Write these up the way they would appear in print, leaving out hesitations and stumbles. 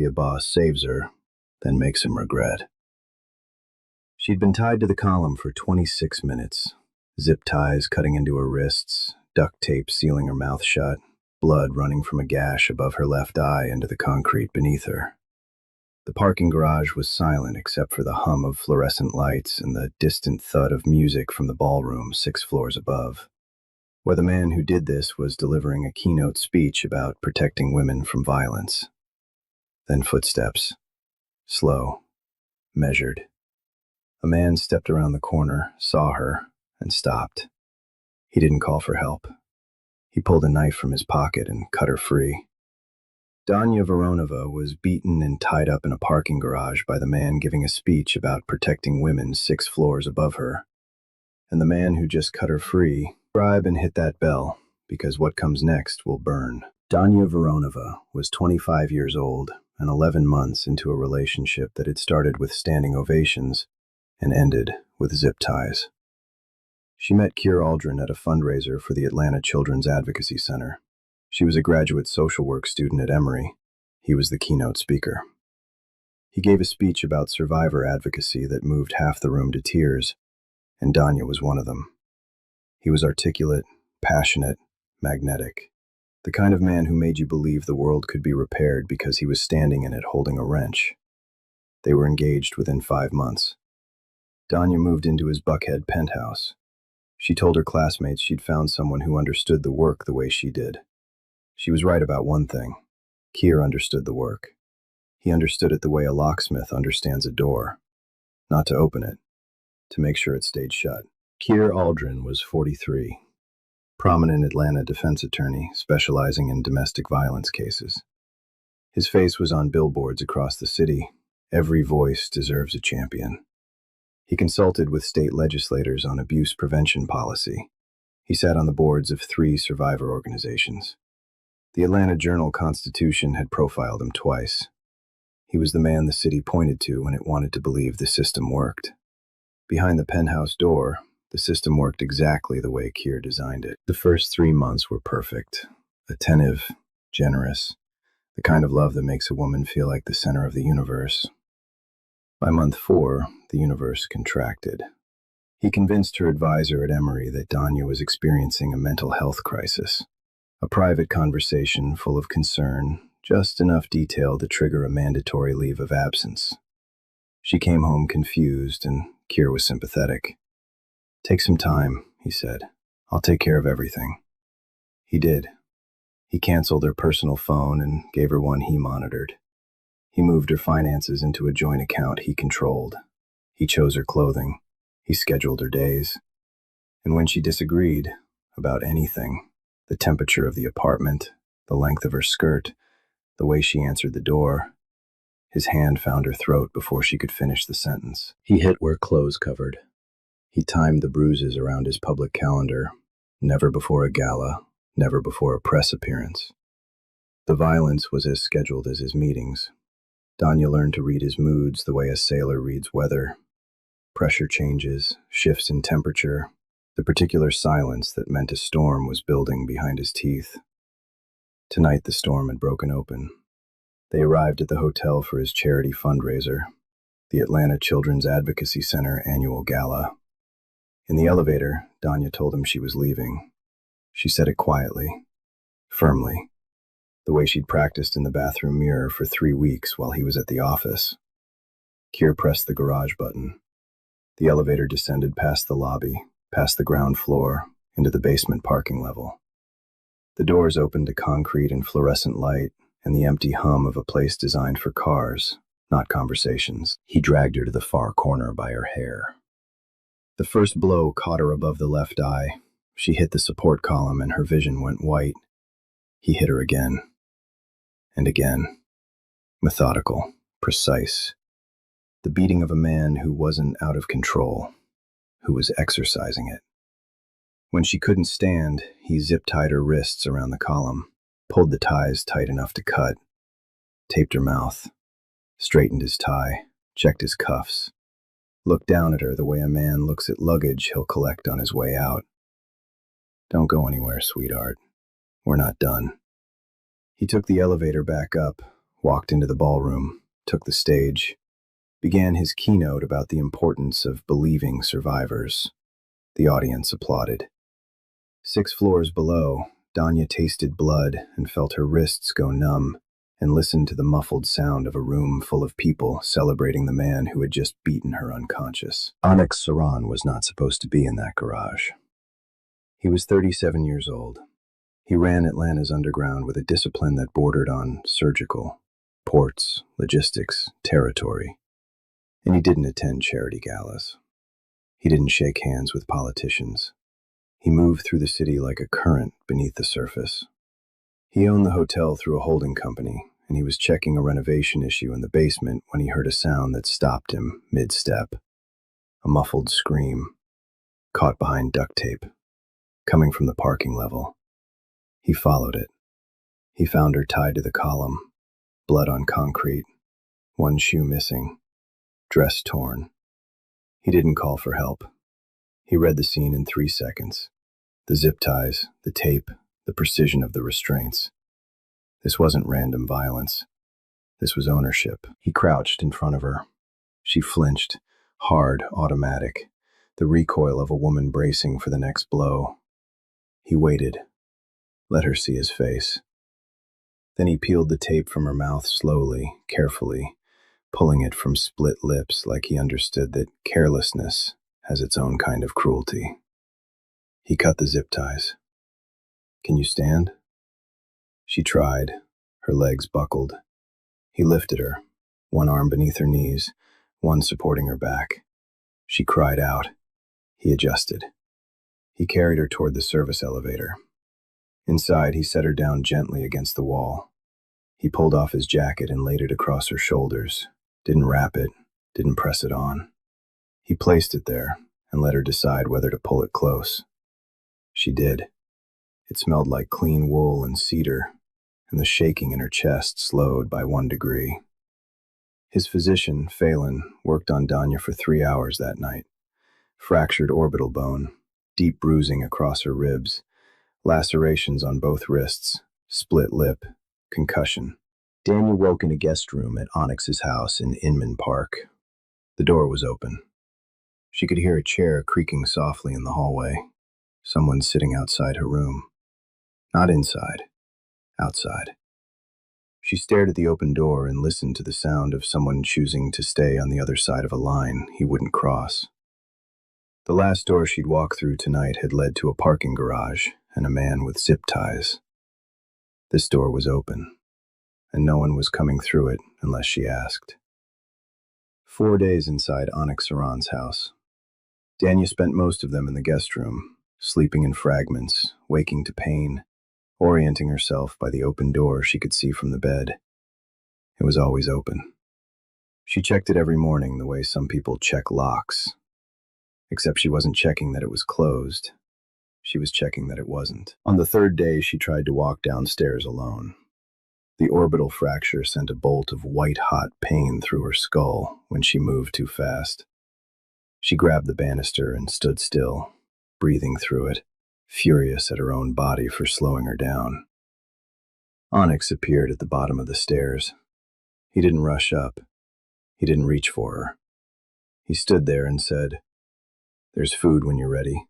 Mafia boss saves her, then makes him regret. She'd been tied to the column for 26 minutes, zip ties cutting into her wrists, duct tape sealing her mouth shut, blood running from a gash above her left eye into the concrete beneath her. The parking garage was silent except for the hum of fluorescent lights and the distant thud of music from the ballroom 6 floors above, where the man who did this was delivering a keynote speech about protecting women from violence. Then footsteps. Slow. Measured. A man stepped around the corner, saw her, and stopped. He didn't call for help. He pulled a knife from his pocket and cut her free. Danya Voronova was beaten and tied up in a parking garage by the man giving a speech about protecting women 6 floors above her. And the man who just cut her free, subscribe and hit that bell, because what comes next will burn. Danya Voronova was 25 years old and 11 months into a relationship that had started with standing ovations and ended with zip ties. She met Keir Aldrin at a fundraiser for the Atlanta Children's Advocacy Center. She was a graduate social work student at Emory. He was the keynote speaker. He gave a speech about survivor advocacy that moved half the room to tears, and Danya was one of them. He was articulate, passionate, magnetic, the kind of man who made you believe the world could be repaired because he was standing in it holding a wrench. They were engaged within 5 months. Danya moved into his Buckhead penthouse. She told her classmates she'd found someone who understood the work the way she did. She was right about one thing. Keir understood the work. He understood it the way a locksmith understands a door. Not to open it, to make sure it stayed shut. Keir Aldrin was 43, prominent Atlanta defense attorney specializing in domestic violence cases. His face was on billboards across the city. Every voice deserves a champion. He consulted with state legislators on abuse prevention policy. He sat on the boards of 3 survivor organizations. The Atlanta Journal-Constitution had profiled him twice. He was the man the city pointed to when it wanted to believe the system worked. Behind the penthouse door, the system worked exactly the way Keir designed it. The first 3 months were perfect. Attentive, generous, the kind of love that makes a woman feel like the center of the universe. By month 4, the universe contracted. He convinced her advisor at Emory that Danya was experiencing a mental health crisis. A private conversation full of concern, just enough detail to trigger a mandatory leave of absence. She came home confused, and Keir was sympathetic. "Take some time," he said. "I'll take care of everything." He did. He canceled her personal phone and gave her one he monitored. He moved her finances into a joint account he controlled. He chose her clothing. He scheduled her days. And when she disagreed about anything, the temperature of the apartment, the length of her skirt, the way she answered the door, his hand found her throat before she could finish the sentence. He hit where clothes covered. He timed the bruises around his public calendar. Never before a gala, never before a press appearance. The violence was as scheduled as his meetings. Danya learned to read his moods the way a sailor reads weather. Pressure changes, shifts in temperature, the particular silence that meant a storm was building behind his teeth. Tonight the storm had broken open. They arrived at the hotel for his charity fundraiser, the Atlanta Children's Advocacy Center annual gala. In the elevator, Danya told him she was leaving. She said it quietly, firmly, the way she'd practiced in the bathroom mirror for 3 weeks while he was at the office. Keir pressed the garage button. The elevator descended past the lobby, past the ground floor, into the basement parking level. The doors opened to concrete and fluorescent light and the empty hum of a place designed for cars, not conversations. He dragged her to the far corner by her hair. The first blow caught her above the left eye. She hit the support column and her vision went white. He hit her again. And again. Methodical, precise. The beating of a man who wasn't out of control, who was exercising it. When she couldn't stand, he zip-tied her wrists around the column, pulled the ties tight enough to cut, taped her mouth, straightened his tie, checked his cuffs, looked down at her the way a man looks at luggage he'll collect on his way out. "Don't go anywhere, sweetheart. We're not done." He took the elevator back up, walked into the ballroom, took the stage, began his keynote about the importance of believing survivors. The audience applauded. 6 floors below, Danya tasted blood and felt her wrists go numb and listened to the muffled sound of a room full of people celebrating the man who had just beaten her unconscious. Onyx Saran was not supposed to be in that garage. He was 37 years old. He ran Atlanta's underground with a discipline that bordered on surgical, ports, logistics, territory. And he didn't attend charity galas. He didn't shake hands with politicians. He moved through the city like a current beneath the surface. He owned the hotel through a holding company, and he was checking a renovation issue in the basement when he heard a sound that stopped him mid-step. A muffled scream, caught behind duct tape, coming from the parking level. He followed it. He found her tied to the column, blood on concrete, one shoe missing, dress torn. He didn't call for help. He read the scene in 3 seconds. The zip ties, the tape, the precision of the restraints. This wasn't random violence. This was ownership. He crouched in front of her. She flinched, hard, automatic, the recoil of a woman bracing for the next blow. He waited, let her see his face. Then he peeled the tape from her mouth slowly, carefully, pulling it from split lips like he understood that carelessness has its own kind of cruelty. He cut the zip ties. "Can you stand?" She tried, her legs buckled. He lifted her, one arm beneath her knees, one supporting her back. She cried out. He adjusted. He carried her toward the service elevator. Inside, he set her down gently against the wall. He pulled off his jacket and laid it across her shoulders, didn't wrap it, didn't press it on. He placed it there and let her decide whether to pull it close. She did. It smelled like clean wool and cedar, and the shaking in her chest slowed by 1 degree. His physician, Phelan, worked on Danya for 3 hours that night. Fractured orbital bone, deep bruising across her ribs, lacerations on both wrists, split lip, concussion. Danya woke in a guest room at Onyx's house in Inman Park. The door was open. She could hear a chair creaking softly in the hallway. Someone sitting outside her room. Not inside, outside. She stared at the open door and listened to the sound of someone choosing to stay on the other side of a line he wouldn't cross. The last door she'd walked through tonight had led to a parking garage and a man with zip ties. This door was open, and no one was coming through it unless she asked. 4 days inside Onyx Saran's house. Danya spent most of them in the guest room, sleeping in fragments, waking to pain, orienting herself by the open door she could see from the bed. It was always open. She checked it every morning the way some people check locks. Except she wasn't checking that it was closed. She was checking that it wasn't. On the 3rd day, she tried to walk downstairs alone. The orbital fracture sent a bolt of white-hot pain through her skull when she moved too fast. She grabbed the banister and stood still, breathing through it, furious at her own body for slowing her down. Onyx appeared at the bottom of the stairs. He didn't rush up. He didn't reach for her. He stood there and said, "There's food when you're ready."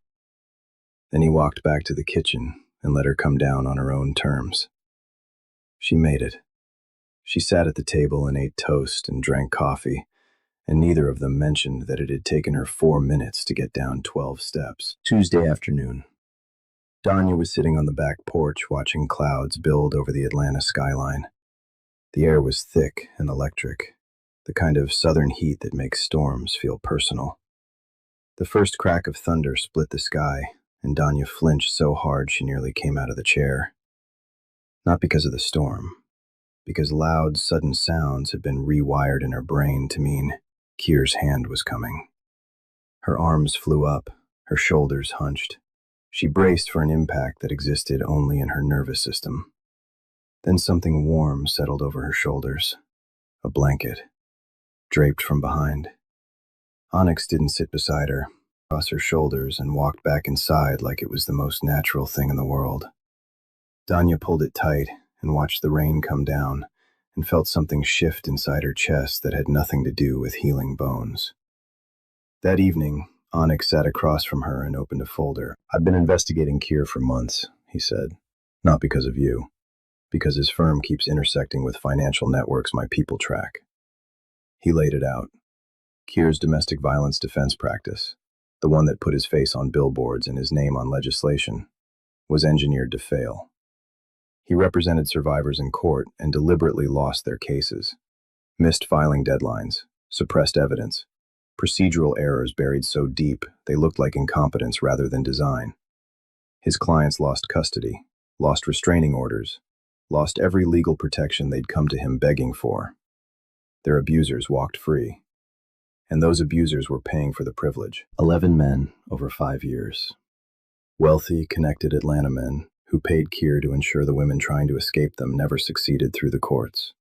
Then he walked back to the kitchen and let her come down on her own terms. She made it. She sat at the table and ate toast and drank coffee, and neither of them mentioned that it had taken her 4 minutes to get down 12 steps. Tuesday afternoon. Danya was sitting on the back porch watching clouds build over the Atlanta skyline. The air was thick and electric, the kind of southern heat that makes storms feel personal. The first crack of thunder split the sky, and Danya flinched so hard she nearly came out of the chair. Not because of the storm, because loud, sudden sounds had been rewired in her brain to mean Kier's hand was coming. Her arms flew up, her shoulders hunched. She braced for an impact that existed only in her nervous system. Then something warm settled over her shoulders. A blanket, draped from behind. Onyx didn't sit beside her, across her shoulders, and walked back inside like it was the most natural thing in the world. Danya pulled it tight and watched the rain come down and felt something shift inside her chest that had nothing to do with healing bones. That evening, Onyx sat across from her and opened a folder. "I've been investigating Kier for months," he said. "Not because of you, because his firm keeps intersecting with financial networks my people track." He laid it out. Kier's domestic violence defense practice, the one that put his face on billboards and his name on legislation, was engineered to fail. He represented survivors in court and deliberately lost their cases. Missed filing deadlines, suppressed evidence, procedural errors buried so deep they looked like incompetence rather than design. His clients lost custody, lost restraining orders, lost every legal protection they'd come to him begging for. Their abusers walked free, and those abusers were paying for the privilege. 11 men over 5 years. Wealthy, connected Atlanta men who paid Kier to ensure the women trying to escape them never succeeded through the courts.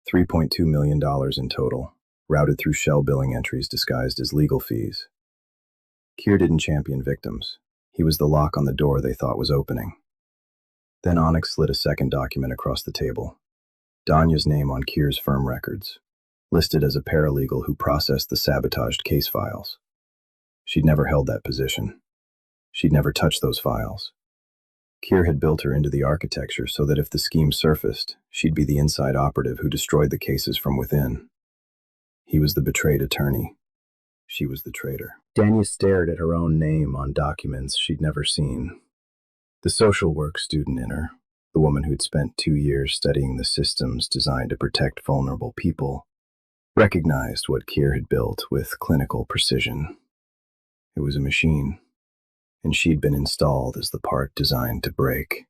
$3.2 million in total, routed through shell billing entries disguised as legal fees. Kier didn't champion victims. He was the lock on the door they thought was opening. Then Onyx slid a second document across the table. Danya's name on Kier's firm records, listed as a paralegal who processed the sabotaged case files. She'd never held that position. She'd never touched those files. Kier had built her into the architecture so that if the scheme surfaced, she'd be the inside operative who destroyed the cases from within. He was the betrayed attorney. She was the traitor. Danya stared at her own name on documents she'd never seen. The social work student in her, the woman who'd spent 2 years studying the systems designed to protect vulnerable people, recognized what Kier had built with clinical precision. It was a machine, and she'd been installed as the part designed to break.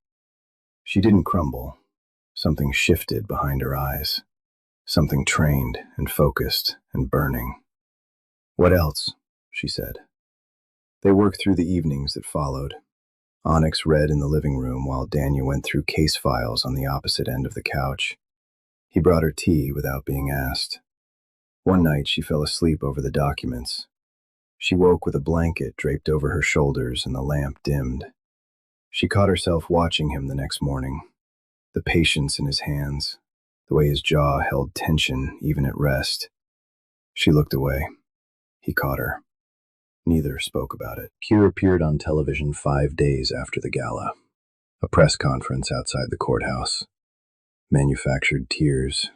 She didn't crumble. Something shifted behind her eyes. Something trained and focused and burning. "What else?" she said. They worked through the evenings that followed. Onyx read in the living room while Danya went through case files on the opposite end of the couch. He brought her tea without being asked. One night she fell asleep over the documents. She woke with a blanket draped over her shoulders and the lamp dimmed. She caught herself watching him the next morning. The patience in his hands, the way his jaw held tension even at rest. She looked away. He caught her. Neither spoke about it. Kier appeared on television 5 days after the gala. A press conference outside the courthouse. Manufactured tears,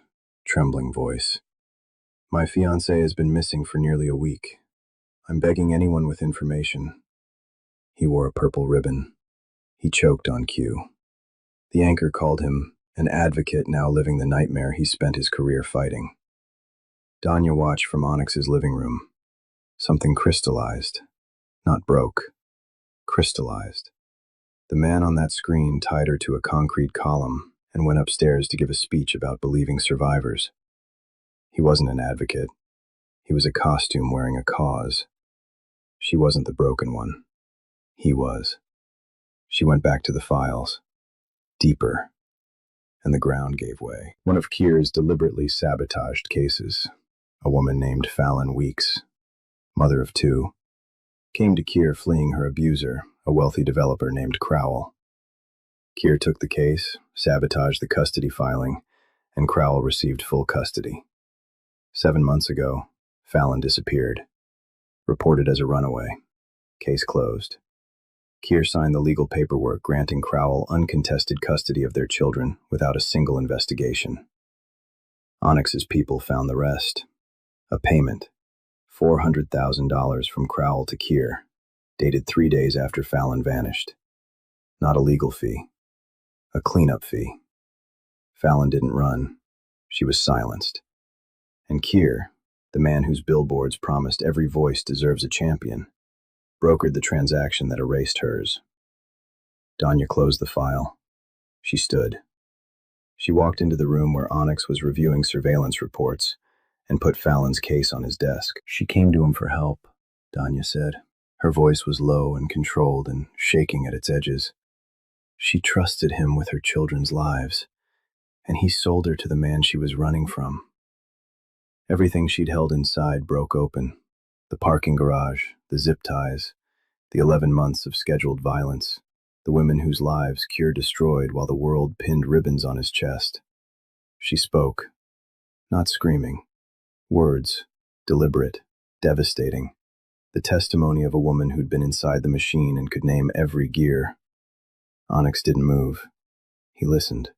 trembling voice. "My fiancé has been missing for nearly a week. I'm begging anyone with information." He wore a purple ribbon. He choked on cue. The anchor called him an advocate now living the nightmare he spent his career fighting. Danya watched from Onyx's living room. Something crystallized. Not broke. Crystallized. The man on that screen tied her to a concrete column and went upstairs to give a speech about believing survivors. He wasn't an advocate. He was a costume wearing a cause. She wasn't the broken one. He was. She went back to the files. Deeper. And the ground gave way. One of Kier's deliberately sabotaged cases, a woman named Fallon Weeks, mother of 2, came to Kier fleeing her abuser, a wealthy developer named Crowell. Kier took the case, sabotaged the custody filing, and Crowell received full custody. 7 months ago, Fallon disappeared. Reported as a runaway. Case closed. Kier signed the legal paperwork granting Crowell uncontested custody of their children without a single investigation. Onyx's people found the rest. A payment, $400,000 from Crowell to Kier, dated 3 days after Fallon vanished. Not a legal fee. A cleanup fee. Fallon didn't run. She was silenced. And Kier, the man whose billboards promised every voice deserves a champion, brokered the transaction that erased hers. Danya closed the file. She stood. She walked into the room where Onyx was reviewing surveillance reports and put Fallon's case on his desk. "She came to him for help," Danya said. Her voice was low and controlled and shaking at its edges. "She trusted him with her children's lives, and he sold her to the man she was running from." Everything she'd held inside broke open. The parking garage, the zip ties, the 11 months of scheduled violence, the women whose lives Kier destroyed while the world pinned ribbons on his chest. She spoke, not screaming. Words, deliberate, devastating. The testimony of a woman who'd been inside the machine and could name every gear. Onyx didn't move. He listened.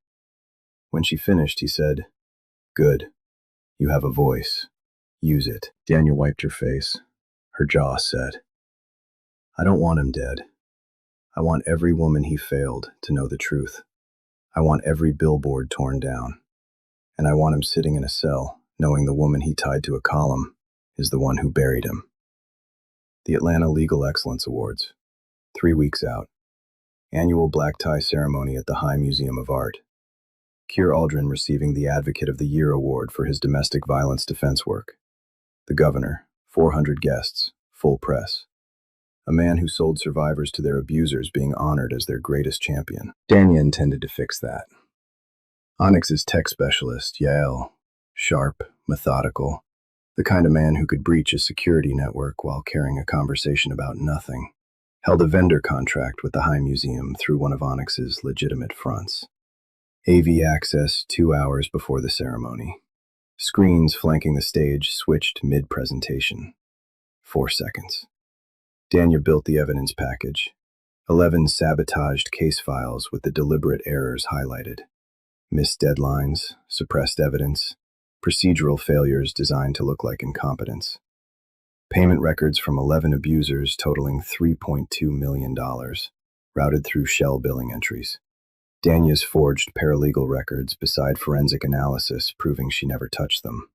When she finished, he said, "Good. You have a voice. Use it." Daniel wiped her face. Her jaw set. "I don't want him dead. I want every woman he failed to know the truth. I want every billboard torn down. And I want him sitting in a cell, knowing the woman he tied to a column is the one who buried him." The Atlanta Legal Excellence Awards. 3 weeks out. Annual black tie ceremony at the High Museum of Art. Keir Aldrin receiving the Advocate of the Year award for his domestic violence defense work. The governor, 400 guests, full press. A man who sold survivors to their abusers being honored as their greatest champion. Danya intended to fix that. Onyx's tech specialist, Yael, sharp, methodical, the kind of man who could breach a security network while carrying a conversation about nothing, held a vendor contract with the High Museum through one of Onyx's legitimate fronts. AV access 2 hours before the ceremony. Screens flanking the stage switched mid-presentation. 4 seconds. Danya built the evidence package. 11 sabotaged case files with the deliberate errors highlighted. Missed deadlines, suppressed evidence, procedural failures designed to look like incompetence. Payment records from 11 abusers totaling $3.2 million, routed through shell billing entries. Danya's forged paralegal records beside forensic analysis proving she never touched them.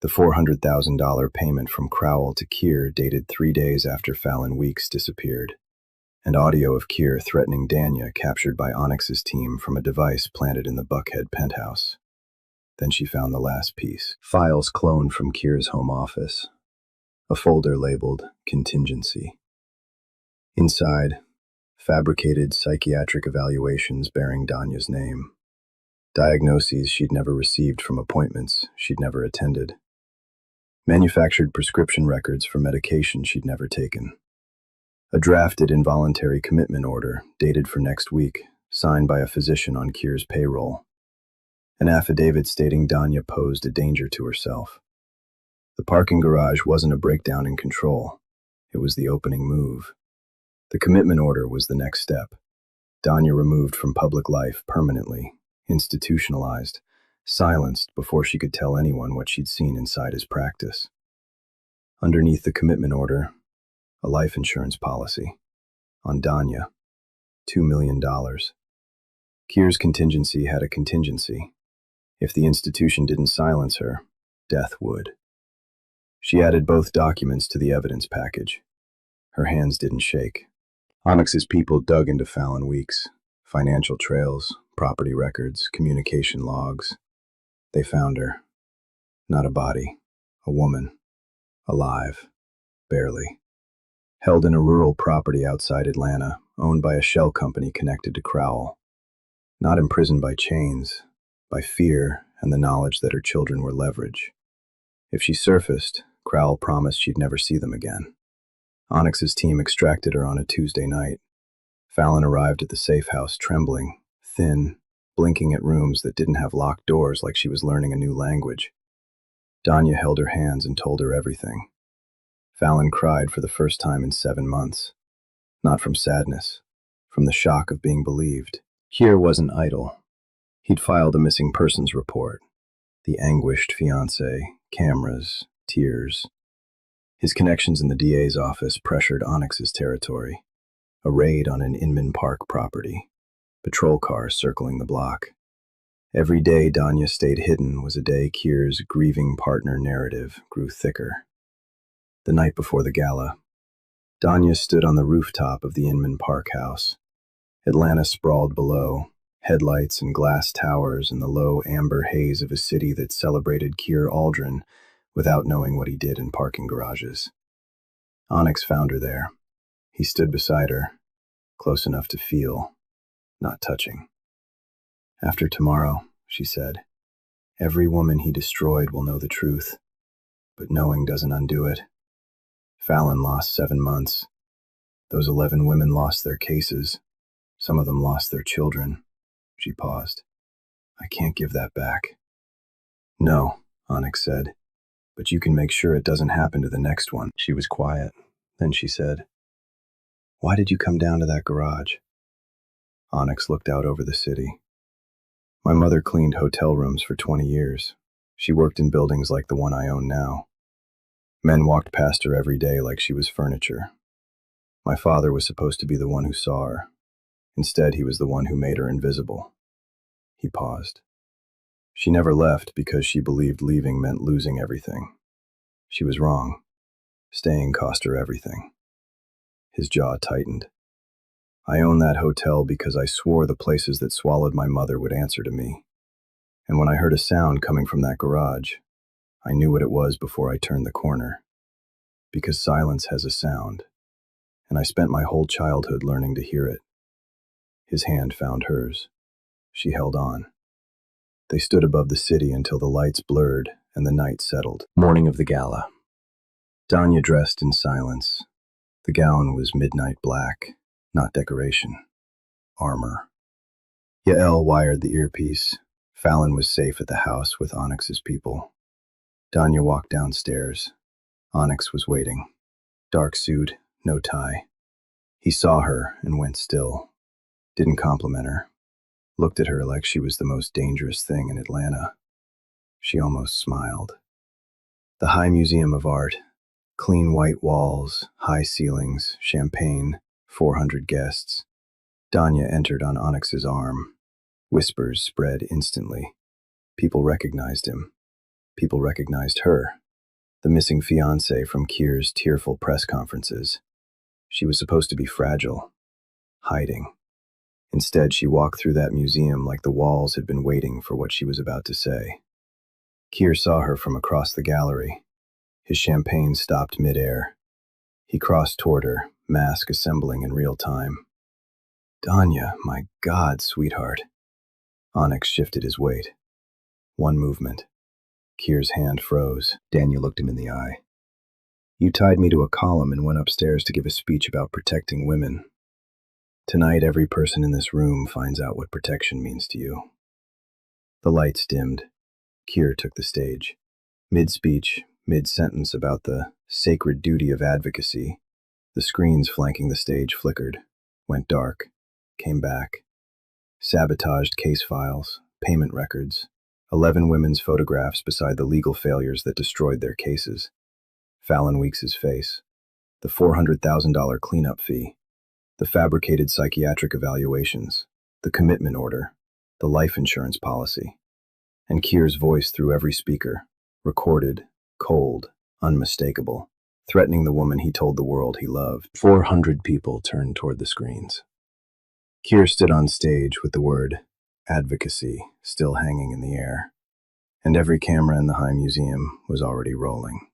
The $400,000 payment from Crowell to Keir dated 3 days after Fallon Weeks disappeared, and audio of Keir threatening Danya captured by Onyx's team from a device planted in the Buckhead penthouse. Then she found the last piece. Files cloned from Keir's home office. A folder labeled Contingency. Inside, fabricated psychiatric evaluations bearing Danya's name. Diagnoses she'd never received from appointments she'd never attended. Manufactured prescription records for medication she'd never taken. A drafted involuntary commitment order dated for next week, signed by a physician on Keir's payroll. An affidavit stating Danya posed a danger to herself. The parking garage wasn't a breakdown in control. It was the opening move. The commitment order was the next step. Danya removed from public life permanently, institutionalized, silenced before she could tell anyone what she'd seen inside his practice. Underneath the commitment order, a life insurance policy. On Danya, $2 million. Keir's contingency had a contingency. If the institution didn't silence her, death would. She added both documents to the evidence package. Her hands didn't shake. Onyx's people dug into Fallon Weeks. Financial trails, property records, communication logs. They found her. Not a body. A woman. Alive. Barely. Held in a rural property outside Atlanta, owned by a shell company connected to Crowell. Not imprisoned by chains, by fear and the knowledge that her children were leverage. If she surfaced, Crowell promised she'd never see them again. Onyx's team extracted her on a Tuesday night. Fallon arrived at the safe house trembling, thin, blinking at rooms that didn't have locked doors like she was learning a new language. Danya held her hands and told her everything. Fallon cried for the first time in 7 months. Not from sadness, from the shock of being believed. Keir wasn't idle. He'd filed a missing persons report. The anguished fiancé, cameras, tears. His connections in the DA's office pressured Onyx's territory. A raid on an Inman Park property. Patrol cars circling the block. Every day Danya stayed hidden was a day Keir's grieving partner narrative grew thicker. The night before the gala, Danya stood on the rooftop of the Inman Park house. Atlanta sprawled below, headlights and glass towers in the low amber haze of a city that celebrated Keir Aldrin without knowing what he did in parking garages. Onyx found her there. He stood beside her, close enough to feel, not touching. "After tomorrow," she said, "every woman he destroyed will know the truth, but knowing doesn't undo it. Fallon lost 7 months. Those 11 women lost their cases. Some of them lost their children." She paused. "I can't give that back." No, Onyx said, but you can make sure it doesn't happen to the next one. She was quiet. Then she said, "Why did you come down to that garage?" Onyx looked out over the city. My mother cleaned hotel rooms for 20 years. She worked in buildings like the one I own now. Men walked past her every day like she was furniture. My father was supposed to be the one who saw her. Instead, he was the one who made her invisible. He paused. She never left because she believed leaving meant losing everything. She was wrong. Staying cost her everything. His jaw tightened. I own that hotel because I swore the places that swallowed my mother would answer to me. And when I heard a sound coming from that garage, I knew what it was before I turned the corner. Because silence has a sound, and I spent my whole childhood learning to hear it. His hand found hers. She held on. They stood above the city until the lights blurred and the night settled. Morning of the gala. Danya dressed in silence. The gown was midnight black, not decoration. Armor. Yael wired the earpiece. Fallon was safe at the house with Onyx's people. Danya walked downstairs. Onyx was waiting. Dark suit, no tie. He saw her and went still. Didn't compliment her. Looked at her like she was the most dangerous thing in Atlanta. She almost smiled. The High Museum of Art. Clean white walls, high ceilings, champagne, 400 guests. Danya entered on Onyx's arm. Whispers spread instantly. People recognized him. People recognized her. The missing fiancé from Keir's tearful press conferences. She was supposed to be fragile, hiding. Instead, she walked through that museum like the walls had been waiting for what she was about to say. Keir saw her from across the gallery. His champagne stopped midair. He crossed toward her, mask assembling in real time. "Danya, my God, sweetheart." Onyx shifted his weight. One movement. Keir's hand froze. Danya looked him in the eye. "You tied me to a column and went upstairs to give a speech about protecting women. Tonight, every person in this room finds out what protection means to you." The lights dimmed. Keir took the stage. Mid-speech, mid-sentence about the sacred duty of advocacy, the screens flanking the stage flickered, went dark, came back. Sabotaged case files, payment records, 11 women's photographs beside the legal failures that destroyed their cases. Fallon Weeks's face. The $400,000 cleanup fee. The fabricated psychiatric evaluations. The commitment order. The life insurance policy. And Keir's voice through every speaker. Recorded, cold, unmistakable, threatening the woman he told the world he loved. 400 people turned toward the screens. Keir stood on stage with the word advocacy still hanging in the air, and every camera in the High Museum was already rolling.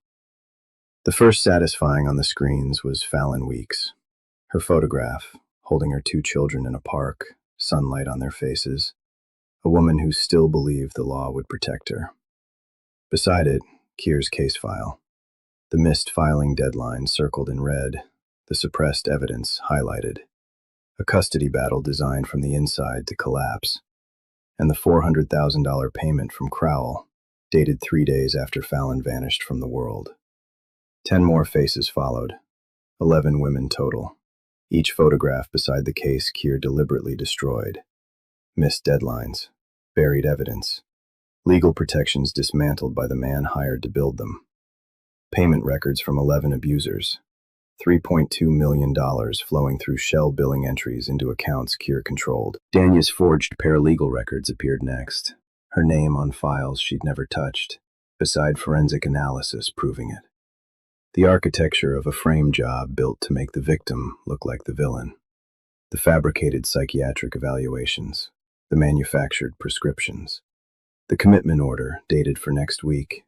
The first satisfying on the screens was Fallon Weeks. Her photograph, holding her 2 children in a park, sunlight on their faces, a woman who still believed the law would protect her. Beside it, Keir's case file. The missed filing deadline circled in red, the suppressed evidence highlighted. A custody battle designed from the inside to collapse. And the $400,000 payment from Crowell, dated 3 days after Fallon vanished from the world. 10 more faces followed. 11 women total. Each photograph beside the case Keir deliberately destroyed. Missed deadlines. Buried evidence. Legal protections dismantled by the man hired to build them. Payment records from 11 abusers. $3.2 million flowing through shell billing entries into accounts Keir controlled. Danya's forged paralegal records appeared next. Her name on files she'd never touched, beside forensic analysis proving it. The architecture of a frame job built to make the victim look like the villain. The fabricated psychiatric evaluations. The manufactured prescriptions. The commitment order, dated for next week.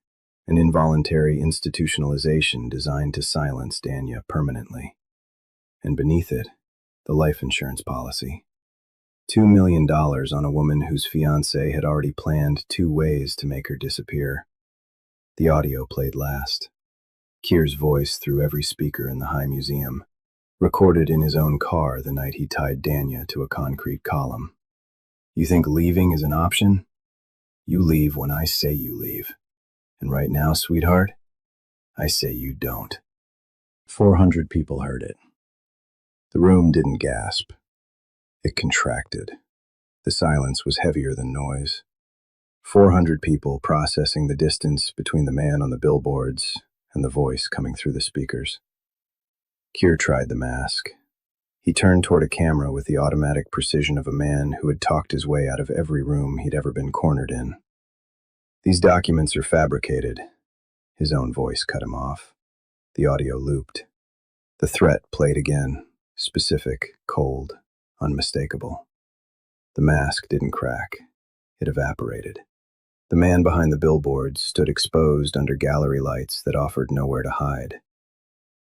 An involuntary institutionalization designed to silence Danya permanently. And beneath it, the life insurance policy. $2 million on a woman whose fiancé had already planned 2 ways to make her disappear. The audio played last. Keir's voice through every speaker in the High Museum, recorded in his own car the night he tied Danya to a concrete column. "You think leaving is an option? You leave when I say you leave. And right now, sweetheart, I say you don't. 400 people heard it. The room didn't gasp. It contracted. The silence was heavier than noise. 400 people processing the distance between the man on the billboards and the voice coming through the speakers. Keir tried the mask. He turned toward a camera with the automatic precision of a man who had talked his way out of every room he'd ever been cornered in. These documents are fabricated. His own voice cut him off. The audio looped. The threat played again, specific, cold, unmistakable. The mask didn't crack. It evaporated. The man behind the billboards stood exposed under gallery lights that offered nowhere to hide.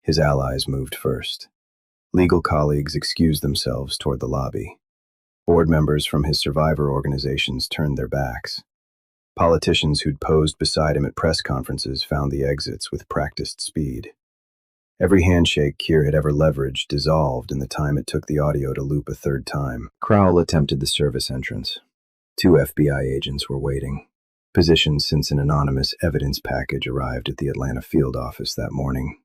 His allies moved first. Legal colleagues excused themselves toward the lobby. Board members from his survivor organizations turned their backs. Politicians who'd posed beside him at press conferences found the exits with practiced speed. Every handshake Keir had ever leveraged dissolved in the time it took the audio to loop a third time. Crowell attempted the service entrance. 2 FBI agents were waiting, positioned since an anonymous evidence package arrived at the Atlanta field office that morning.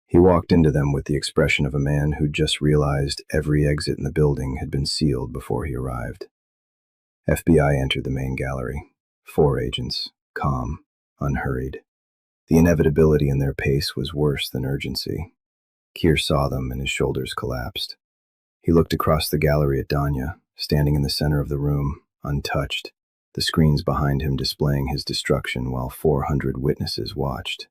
He walked into them with the expression of a man who'd just realized every exit in the building had been sealed before he arrived. FBI entered the main gallery. 4 agents, calm, unhurried. The inevitability in their pace was worse than urgency. Keir saw them and his shoulders collapsed. He looked across the gallery at Danya, standing in the center of the room, untouched, the screens behind him displaying his destruction while 400 witnesses watched.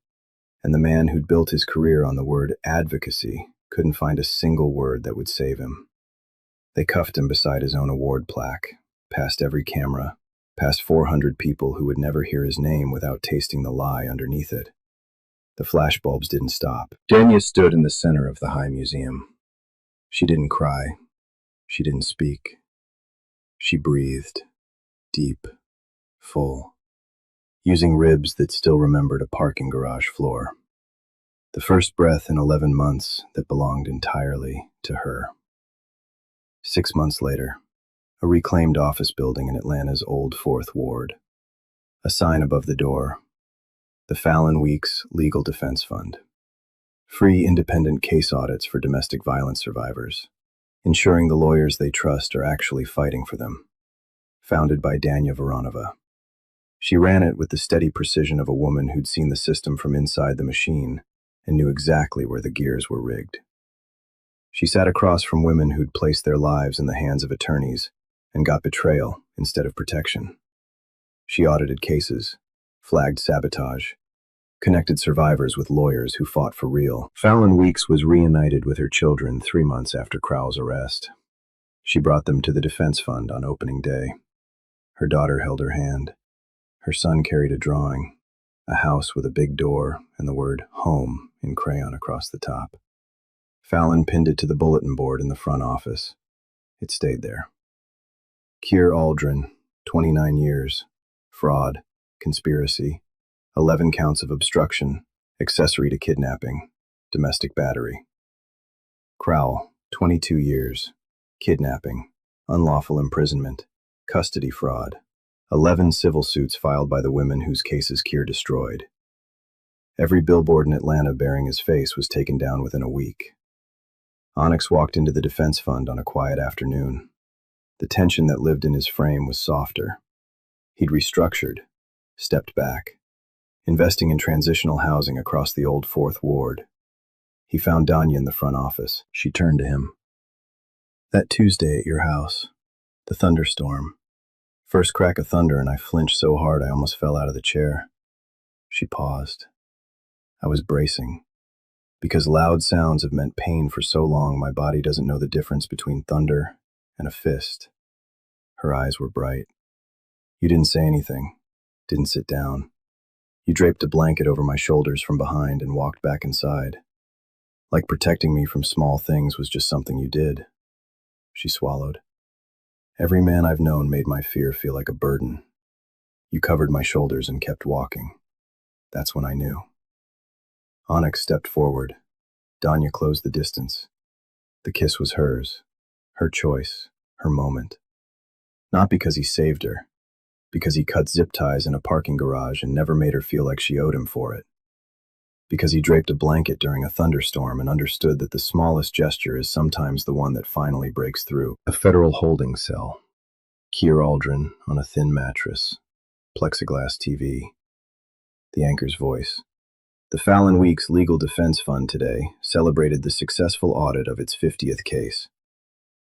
And the man who'd built his career on the word advocacy couldn't find a single word that would save him. They cuffed him beside his own award plaque, past every camera, past 400 people who would never hear his name without tasting the lie underneath it. The flashbulbs didn't stop. Danya stood in the center of the High Museum. She didn't cry. She didn't speak. She breathed, deep, full, using ribs that still remembered a parking garage floor. The first breath in 11 months that belonged entirely to her. 6 months later, a reclaimed office building in Atlanta's Old Fourth Ward. A sign above the door. The Fallon Weeks Legal Defense Fund. Free independent case audits for domestic violence survivors, ensuring the lawyers they trust are actually fighting for them. Founded by Danya Voronova. She ran it with the steady precision of a woman who'd seen the system from inside the machine and knew exactly where the gears were rigged. She sat across from women who'd placed their lives in the hands of attorneys and got betrayal instead of protection. She audited cases, flagged sabotage, connected survivors with lawyers who fought for real. Fallon Weeks was reunited with her children 3 months after Crowell's arrest. She brought them to the defense fund on opening day. Her daughter held her hand. Her son carried a drawing, a house with a big door and the word home in crayon across the top. Fallon pinned it to the bulletin board in the front office. It stayed there. Keir Aldrin, 29 years, fraud, conspiracy, 11 counts of obstruction, accessory to kidnapping, domestic battery. Crowell, 22 years, kidnapping, unlawful imprisonment, custody fraud, 11 civil suits filed by the women whose cases Keir destroyed. Every billboard in Atlanta bearing his face was taken down within a week. Onyx walked into the defense fund on a quiet afternoon. The tension that lived in his frame was softer. He'd restructured, stepped back, investing in transitional housing across the Old Fourth Ward. He found Danya in the front office. She turned to him. That Tuesday at your house, the thunderstorm. First crack of thunder and I flinched so hard I almost fell out of the chair. She paused. I was bracing. Because loud sounds have meant pain for so long, my body doesn't know the difference between thunder and a fist. Her eyes were bright. You didn't say anything, didn't sit down. You draped a blanket over my shoulders from behind and walked back inside. Like protecting me from small things was just something you did. She swallowed. Every man I've known made my fear feel like a burden. You covered my shoulders and kept walking. That's when I knew. Onyx stepped forward. Danya closed the distance. The kiss was hers, her choice, her moment. Not because he saved her, Because he cut zip ties in a parking garage and never made her feel like she owed him for it. Because he draped a blanket during a thunderstorm and understood that the smallest gesture is sometimes the one that finally breaks through. A federal holding cell. Keir Aldrin on a thin mattress. Plexiglass TV. The anchor's voice. The Fallon Week's Legal Defense Fund today celebrated the successful audit of its 50th case.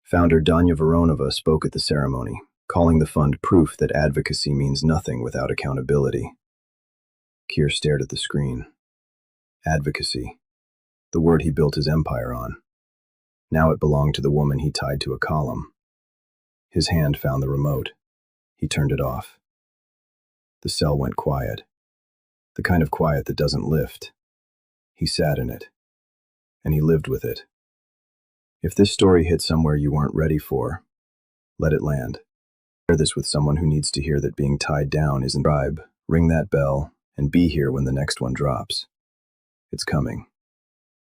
Founder Danya Voronova spoke at the ceremony, calling the fund proof that advocacy means nothing without accountability. Keir stared at the screen. Advocacy. The word he built his empire on. Now it belonged to the woman he tied to a column. His hand found the remote. He turned it off. The cell went quiet. The kind of quiet that doesn't lift. He sat in it. And he lived with it. If this story hit somewhere you weren't ready for, let it land. Share this with someone who needs to hear that being tied down isn't a bribe. Ring that bell and be here when the next one drops. It's coming.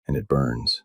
And it burns.